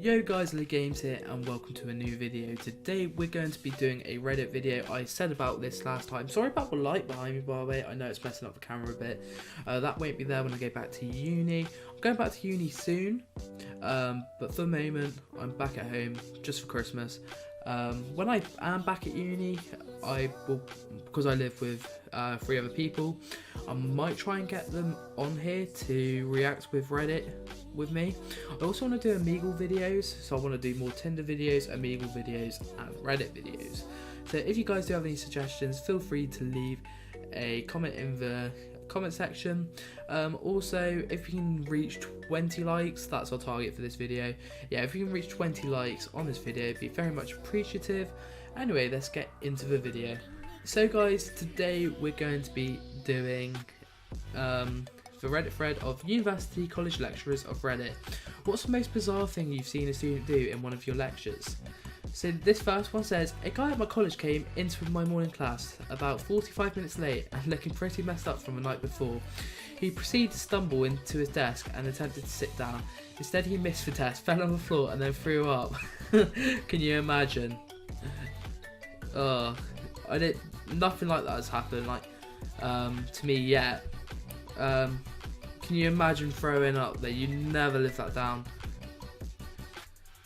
Yo guys, Lee Games here and welcome to a new video. Today we're going to be doing a Reddit video. I said about this last time. Sorry about the light behind me, by the way. I know it's messing up the camera a bit. That won't be there when I go back to uni. I'm going back to uni soon, but for the moment I'm back at home just for Christmas. When I am back at uni, I will, because I live with 3 other people, I might try and get them on here to react with Reddit with me. I also want to do Omegle videos, so I want to do more Tinder videos, Omegle videos and Reddit videos. So if you guys do have any suggestions, feel free to leave a comment in the comment section. Also, if you can reach 20 likes, that's our target for this video. Yeah, if you can reach 20 likes on this video, it'd be very much appreciative. Anyway, let's get into the video. So guys, today we're going to be doing the Reddit thread of University College Lecturers of Reddit. What's the most bizarre thing you've seen a student do in one of your lectures? So this first one says, a guy at my college came into my morning class about 45 minutes late and looking pretty messed up from the night before. He proceeded to stumble into his desk and attempted to sit down. Instead he missed the test, fell on the floor and then threw up. Can you imagine? Nothing like that has happened to me yet. Can you imagine throwing up there? You never live that down.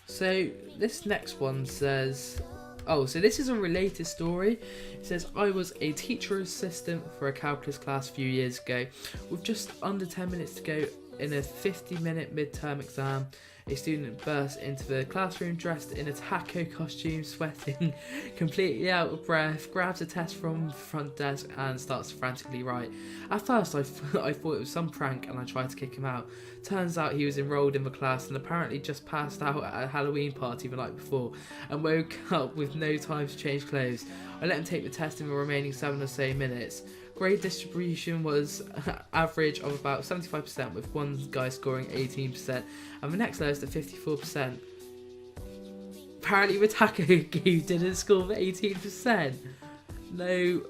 So this next one says, so this is a related story. It says, I was a teacher assistant for a calculus class a few years ago. With just under 10 minutes to go in a 50-minute midterm exam, a student burst into the classroom dressed in a taco costume, sweating, completely out of breath, grabs a test from the front desk and starts to frantically write. At first I thought it was some prank and I tried to kick him out. Turns out he was enrolled in the class and apparently just passed out at a Halloween party the night before and woke up with no time to change clothes. I let him take the test in the remaining 7 or so minutes. Grade distribution was average of about 75%, with one guy scoring 18% and the next lowest at 54%. Apparently the taco goo didn't score for 18%. No,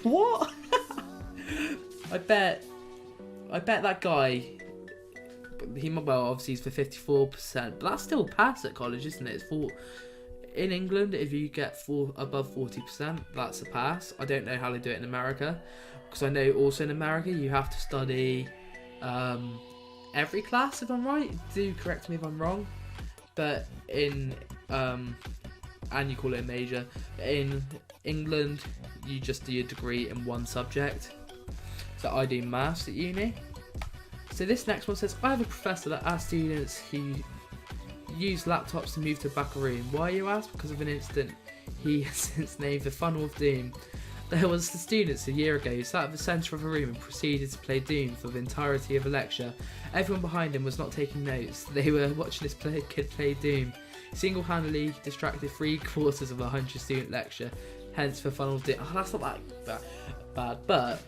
what? I bet that guy, obviously he's for 54%, but that's still a pass at college, isn't it? It's in England, if you get above 40%, that's a pass. I don't know how they do it in America, because I know also in America you have to study every class, if I'm right. Do correct me if I'm wrong. But in and you call it a major. In England, you just do your degree in one subject. So I do maths at uni. So this next one says, I have a professor that asks students who use laptops to move to the back of the room. Why, you ask? Because of an incident he has since named the Funnel of Doom. There was the students a year ago who sat at the centre of a room and proceeded to play Doom for the entirety of a lecture. Everyone behind him was not taking notes. They were watching this kid play Doom. Single-handedly distracted 3/4 of a 100-student lecture. Hence the Funnel of Doom. Oh, that's not that bad, but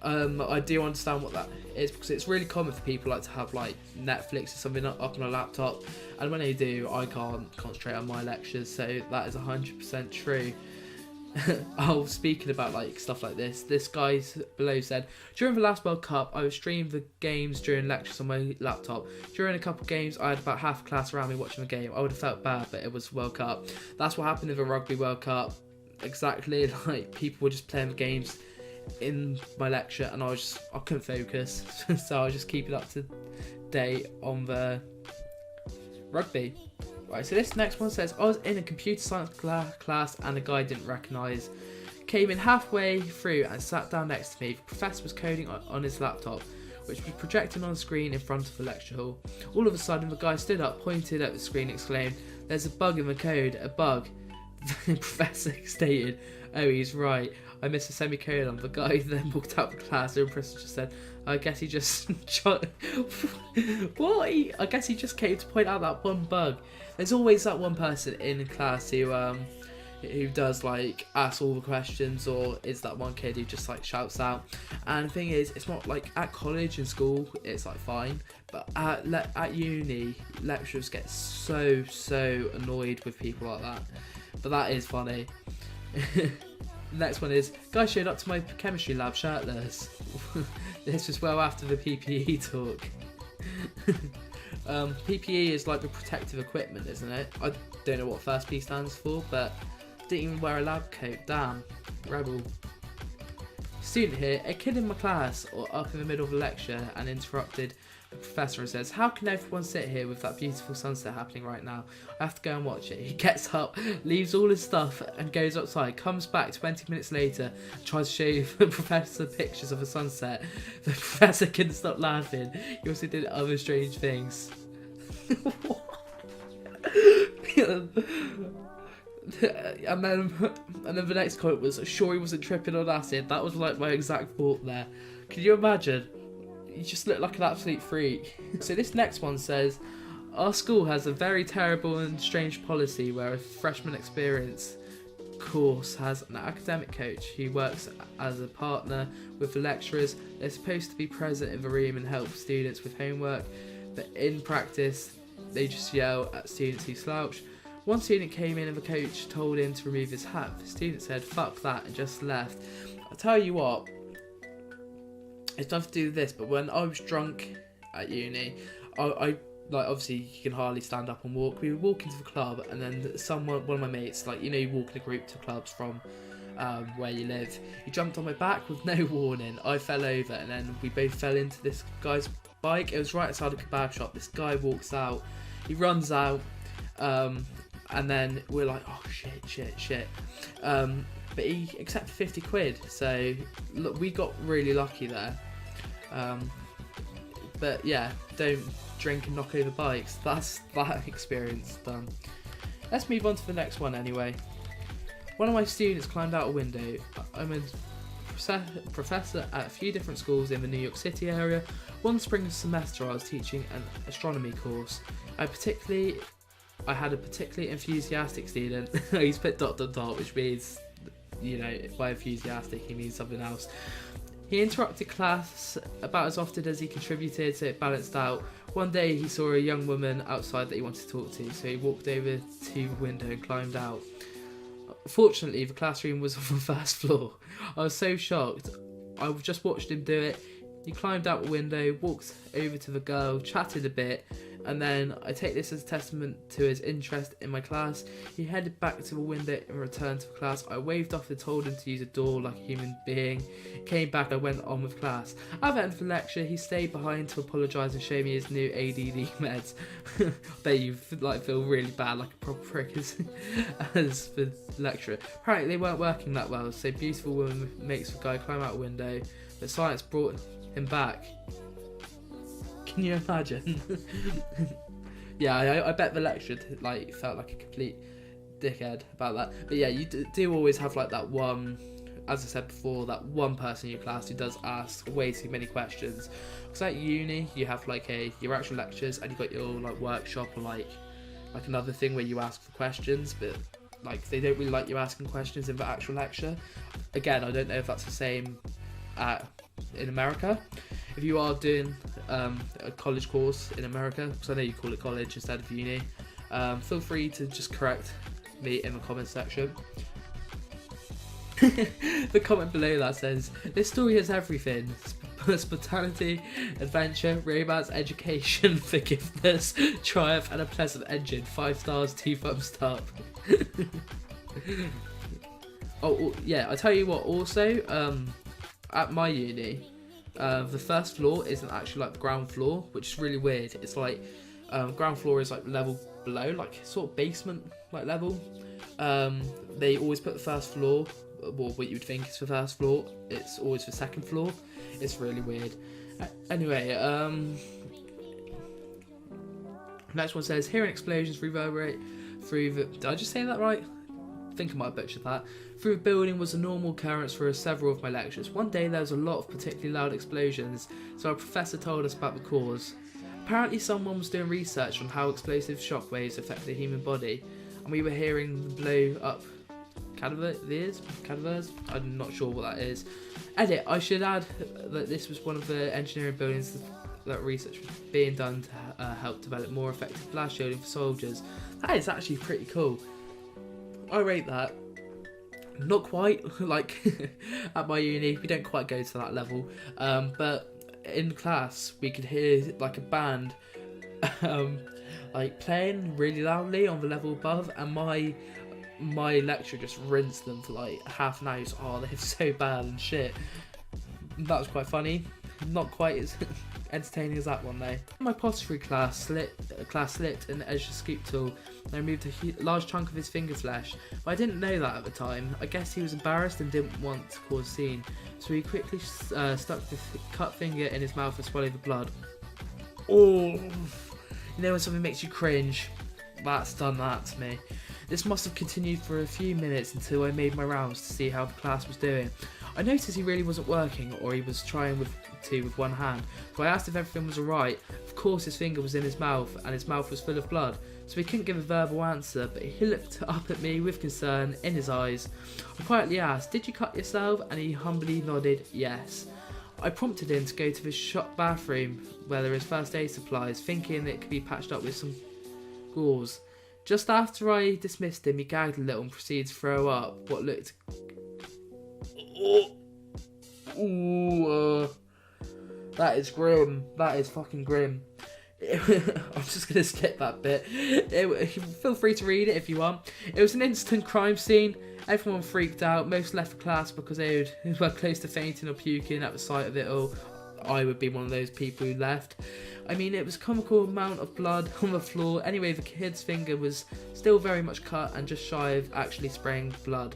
I do understand what that is, because it's really common for people to have Netflix or something up on a laptop, and when they do, I can't concentrate on my lectures, so that is 100% true. Speaking about stuff like this guy below said, during the last World Cup I was streaming the games during lectures on my laptop. During a couple of games I had about half the class around me watching the game. I would have felt bad, but it was World Cup. That's what happened in the Rugby World Cup. Exactly, people were just playing the games in my lecture and I couldn't focus. So I was just keeping up to date on the rugby. Right, so this next one says, I was in a computer science class and a guy I didn't recognise came in halfway through and sat down next to me. The professor was coding on his laptop, which was projecting on the screen in front of the lecture hall. All of a sudden the guy stood up, pointed at the screen, exclaimed, there's a bug in the code, a bug. The professor stated, oh, he's right, I missed a semicolon. The guy then walked out of the class. The professor just said, I guess he just what? I guess he just came to point out that one bug. There's always that one person in class who does ask all the questions, or is that one kid who just shouts out. And the thing is, it's not at college and school it's fine, but at uni lecturers get so annoyed with people like that. But that is funny. Next one is, guy showed up to my chemistry lab shirtless. This was well after the PPE talk. PPE is like the protective equipment, isn't it? I don't know what first P stands for, but didn't even wear a lab coat. Damn, rebel. Student here, a kid in my class, or up in the middle of a lecture and interrupted the professor and says, "How can everyone sit here with that beautiful sunset happening right now? I have to go and watch it." He gets up, leaves all his stuff and goes outside, comes back 20 minutes later, tries to show the professor pictures of a sunset. The professor couldn't stop laughing. He also did other strange things. And then the next quote was, "Sure he wasn't tripping on acid." That was like my exact thought there. Can you imagine? You just look like an absolute freak. So this next one says, "Our school has a very terrible and strange policy where a freshman experience course has an academic coach who works as a partner with the lecturers. They're supposed to be present in the room and help students with homework, but in practice they just yell at students who slouch. One student came in and the coach told him to remove his hat. The student said, 'Fuck that,' and just left." I'll tell you what, it's nothing to do with this, but when I was drunk at uni, I like, obviously you can hardly stand up and walk. We would walk into the club, and then one of my mates, like, you know, you walk in a group to clubs from where you live. He jumped on my back with no warning. I fell over, and then we both fell into this guy's bike. It was right outside a kebab shop. This guy walks out, he runs out, and then we're like, "Oh shit." But he accepted 50 quid, so look, we got really lucky there. But yeah, don't drink and knock over bikes. That's that experience done. Let's move on to the next one anyway. One of my students climbed out a window. I'm a professor at a few different schools in the New York City area. One spring semester I was teaching an astronomy course. I had a particularly enthusiastic student. He's put ... which means, you know, by enthusiastic he means something else. He interrupted class about as often as he contributed, so it balanced out. One day he saw a young woman outside that he wanted to talk to, so he walked over to the window and climbed out. Fortunately, the classroom was on the first floor. I was so shocked. I just watched him do it. He climbed out the window, walked over to the girl, chatted a bit, and then I take this as a testament to his interest in my class. He headed back to the window and returned to the class. I waved off and told him to use a door like a human being. Came back, I went on with class. At the end of the lecture, he stayed behind to apologise and show me his new ADD meds. I bet you feel really bad, like a proper prick as the lecturer. Apparently they weren't working that well, so beautiful woman makes the guy climb out a window, but science brought him back. Can you imagine? Yeah, I bet the lecturer felt like a complete dickhead about that. But yeah, you do always have like that one, as I said before, that one person in your class who does ask way too many questions. Because at uni, you have like your actual lectures, and you've got your like workshop or like another thing where you ask for questions, but like they don't really like you asking questions in the actual lecture. Again, I don't know if that's the same in America. If you are doing a college course in America, because I know you call it college instead of uni, feel free to just correct me in the comment section. The comment below that says, "This story has everything: spontaneity, adventure, romance, education, forgiveness, triumph, and a pleasant engine. 5 stars, 2 thumbs up." Oh yeah, I tell you what. Also, at my uni, the first floor isn't actually like the ground floor, which is really weird. It's like ground floor is like level below, like sort of basement like level. They always put the first floor, well, what you would think is the first floor, it's always the second floor. It's really weird. Anyway, next one says, "Hearing explosions reverberate through the..." Did I just say that right? I think I might have butchered that. "Through the building was a normal occurrence for several of my lectures. One day there was a lot of particularly loud explosions, so our professor told us about the cause. Apparently someone was doing research on how explosive shock waves affect the human body, and we were hearing them blow up cadavers? I'm not sure what that is. Edit, I should add that this was one of the engineering buildings that research was being done to help develop more effective blast shielding for soldiers." That is actually pretty cool. I rate that. Not quite, like, at my uni, we don't quite go to that level, but in class, we could hear, like, a band like playing really loudly on the level above, and my lecturer just rinsed them for like half an hour. He's, oh, they're so bad and shit. That was quite funny. Not quite as entertaining as that one though. My pottery class slipped an edge scoop tool and removed a large chunk of his finger flesh. But I didn't know that at the time. I guess he was embarrassed and didn't want to cause a scene, so he quickly stuck the cut finger in his mouth and swallowed the blood. Oh, you know when something makes you cringe? That's done that to me. This must have continued for a few minutes until I made my rounds to see how the class was doing. I noticed he really wasn't working, or he was trying with one hand, so I asked if everything was alright. Of course his finger was in his mouth, and his mouth was full of blood, so he couldn't give a verbal answer, but he looked up at me with concern in his eyes. I quietly asked, "Did you cut yourself?" and he humbly nodded yes. I prompted him to go to the shop bathroom where there is first aid supplies, thinking that it could be patched up with some gauze. Just after I dismissed him, he gagged a little and proceeded to throw up what looked... that is grim. That is fucking grim. I'm just going to skip that bit. Feel free to read it if you want. It was an instant crime scene. Everyone freaked out. Most left the class because they were close to fainting or puking at the sight of it all. I would be one of those people who left. I mean, it was a comical amount of blood on the floor. Anyway, the kid's finger was still very much cut and just shy of actually spraying blood.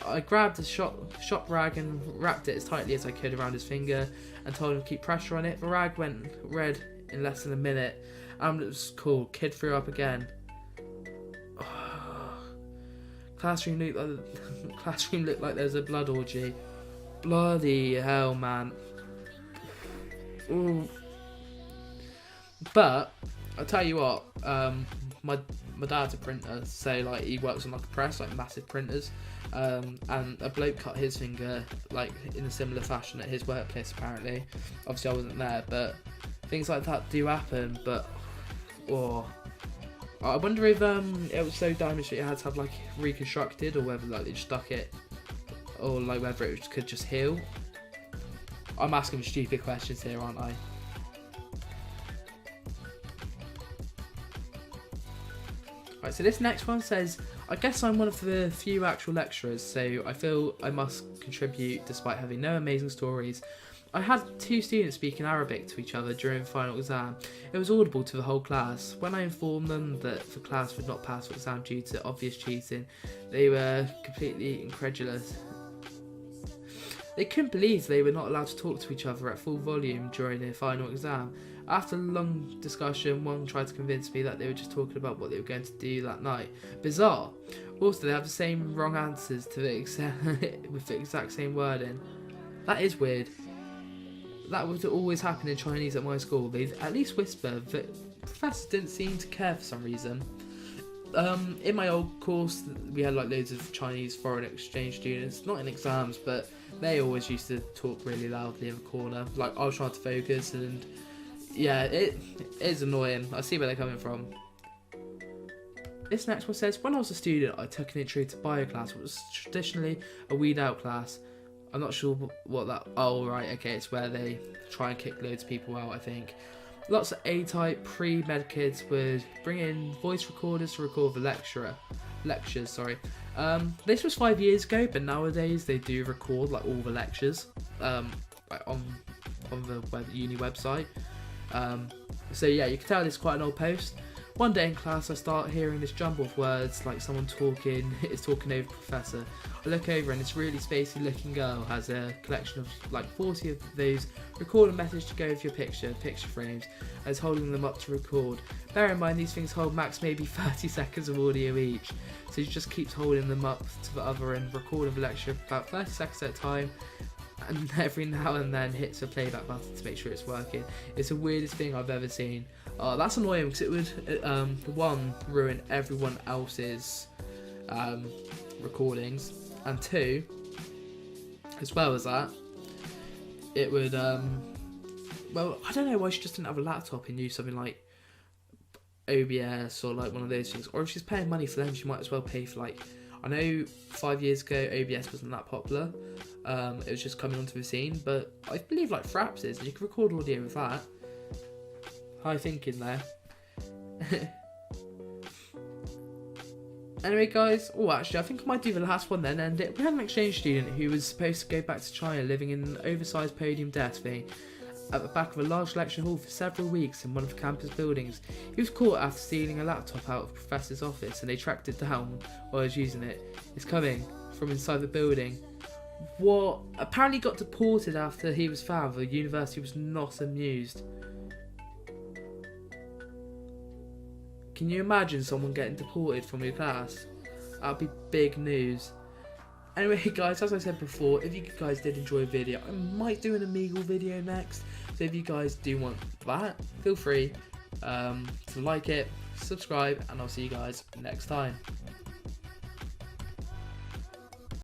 I grabbed a shop rag and wrapped it as tightly as I could around his finger and told him to keep pressure on it. The rag went red in less than a minute. It was cool. Kid threw up again. Classroom looked like there was a blood orgy. Bloody hell, man. Ooh. But I'll tell you what, my dad's a printer, so like he works on like a press, like massive printers, and a bloke cut his finger like in a similar fashion at his workplace apparently. Obviously I wasn't there, but things like that do happen. But I wonder if it was so damaged that it had to have like reconstructed, or whether like they just stuck it, or like whether it could just heal. I'm asking stupid questions here, aren't I? Right, so this next one says, I guess I'm one of the few actual lecturers, so I feel I must contribute despite having no amazing stories. I had two students speaking Arabic to each other during the final exam. It was audible to the whole class. When I informed them that the class would not pass the exam due to obvious cheating, they were completely incredulous. They couldn't believe they were not allowed to talk to each other at full volume during their final exam. After a long discussion, one tried to convince me that they were just talking about what they were going to do that night. Bizarre. Also, they have the same wrong answers to the with the exact same wording. That is weird. That would always happen in Chinese at my school. They'd at least whisper, but professors didn't seem to care for some reason. In my old course, we had like loads of Chinese foreign exchange students, not in exams, but they always used to talk really loudly in the corner. Like I was trying to focus, and yeah, it is annoying. I see where they're coming from. This next one says, when I was a student, I took an intro to bio class, which was traditionally a weed out class. I'm not sure what that... Oh, right, okay, it's where they try and kick loads of people out, I think. Lots of A-type pre-med kids would bring in voice recorders to record the lectures. This was 5 years ago, but nowadays they do record like all the lectures like on the uni website. So yeah, you can tell this is quite an old post. One day in class, I start hearing this jumble of words, like someone is talking over the professor. I look over and this really spacey looking girl has a collection of like 40 of those record a message to go with your picture frames, and is holding them up to record. Bear in mind these things hold max maybe 30 seconds of audio each, so she just keeps holding them up to the other end, recording the lecture about 30 seconds at a time, and every now and then hits a playback button to make sure it's working. It's the weirdest thing I've ever seen. That's annoying because it would, one, ruin everyone else's recordings, and two, as well as that, it would, well, I don't know why she just didn't have a laptop and use something like OBS or like one of those things, or if she's paying money for them, she might as well pay for like, I know 5 years ago OBS wasn't that popular, it was just coming onto the scene, but I believe like Fraps is, and you can record audio with that. High thinking there. Anyway, guys, actually, I think I might do the last one then, and we had an exchange student who was supposed to go back to China, living in an oversized podium desk thing at the back of a large lecture hall for several weeks in one of the campus buildings. He was caught after stealing a laptop out of a professor's office, and they tracked it down while he was using it. It's coming from inside the building. What? Apparently got deported after he was found. The university was not amused. Can you imagine someone getting deported from your class? That'd be big news. Anyway, guys, as I said before, if you guys did enjoy the video, I might do an Omegle video next. So if you guys do want that, feel free to like it, subscribe, and I'll see you guys next time.